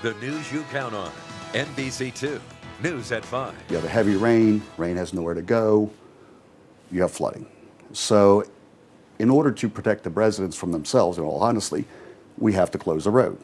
The news you count on. NBC2 News at 5. You have a heavy rain has nowhere to go, you have flooding. So in order to protect the residents from themselves, in all honesty, we have to close the road.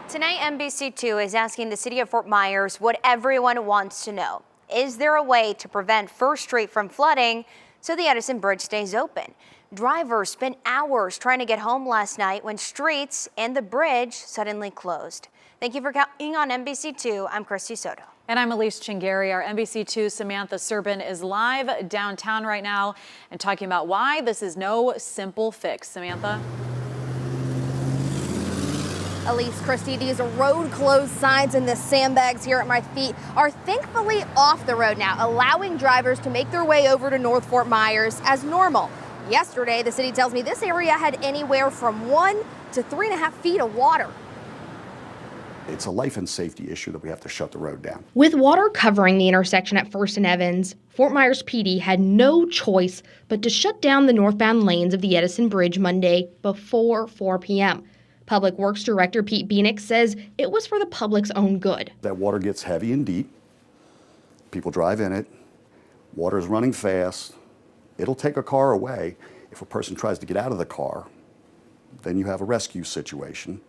Tonight, NBC2 is asking the city of Fort Myers what everyone wants to know. Is there a way to prevent First Street from flooding so the Edison Bridge stays open? Drivers spent hours trying to get home last night when streets and the bridge suddenly closed. Thank you for counting on NBC2. I'm Christy Soto. And I'm Elise Chingari. Our NBC2 Samantha Serbin is live downtown right now and talking about why this is no simple fix. Samantha? Elise, Christy, these road closed signs and the sandbags here at my feet are thankfully off the road now, allowing drivers to make their way over to North Fort Myers as normal. Yesterday, the city tells me this area had anywhere from 1 to 3.5 feet of water. It's a life and safety issue that we have to shut the road down. With water covering the intersection at 1st and Evans, Fort Myers PD had no choice but to shut down the northbound lanes of the Edison Bridge Monday before 4 p.m. Public Works Director Pete Bieniek says it was for the public's own good. That water gets heavy and deep. People drive in it. Water is running fast. It'll take a car away. If a person tries to get out of the car, then you have a rescue situation.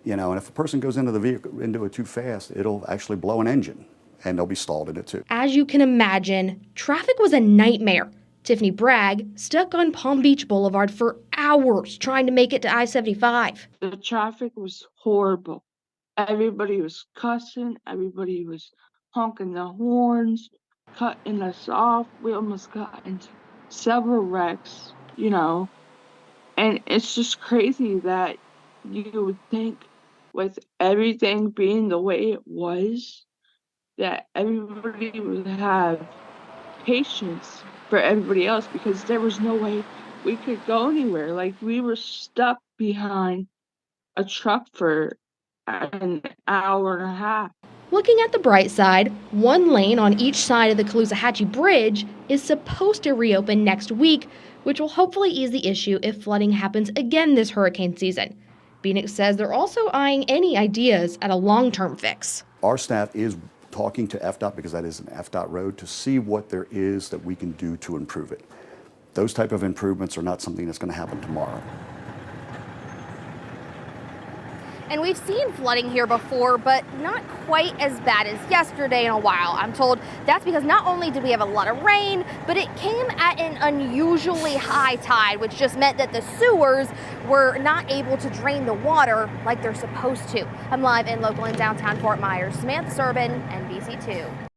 And if a person goes into the vehicle, into it too fast, it'll actually blow an engine, and they'll be stalled in it too. As you can imagine, traffic was a nightmare. Tiffany Bragg stuck on Palm Beach Boulevard for hours trying to make it to I-75. The traffic was horrible. Everybody was cussing. Everybody was honking the horns, cutting us off. We almost got into several wrecks, And it's just crazy that you would think with everything being the way it was, that everybody would have patience for everybody else, because there was no way we could go anywhere. Like, we were stuck behind a truck for an hour and a half. Looking at the bright side, one lane on each side of the Caloosahatchee Bridge is supposed to reopen next week, which will hopefully ease the issue if flooding happens again this hurricane season. Bieniek says they're also eyeing any ideas at a long-term fix. Our staff is talking to FDOT, because that is an FDOT road, to see what there is that we can do to improve it. Those type of improvements are not something that's going to happen tomorrow. And we've seen flooding here before, but not quite as bad as yesterday in a while. I'm told that's because not only did we have a lot of rain, but it came at an unusually high tide, which just meant that the sewers were not able to drain the water like they're supposed to. I'm live and local in downtown Fort Myers. Samantha Serbin, NBC2.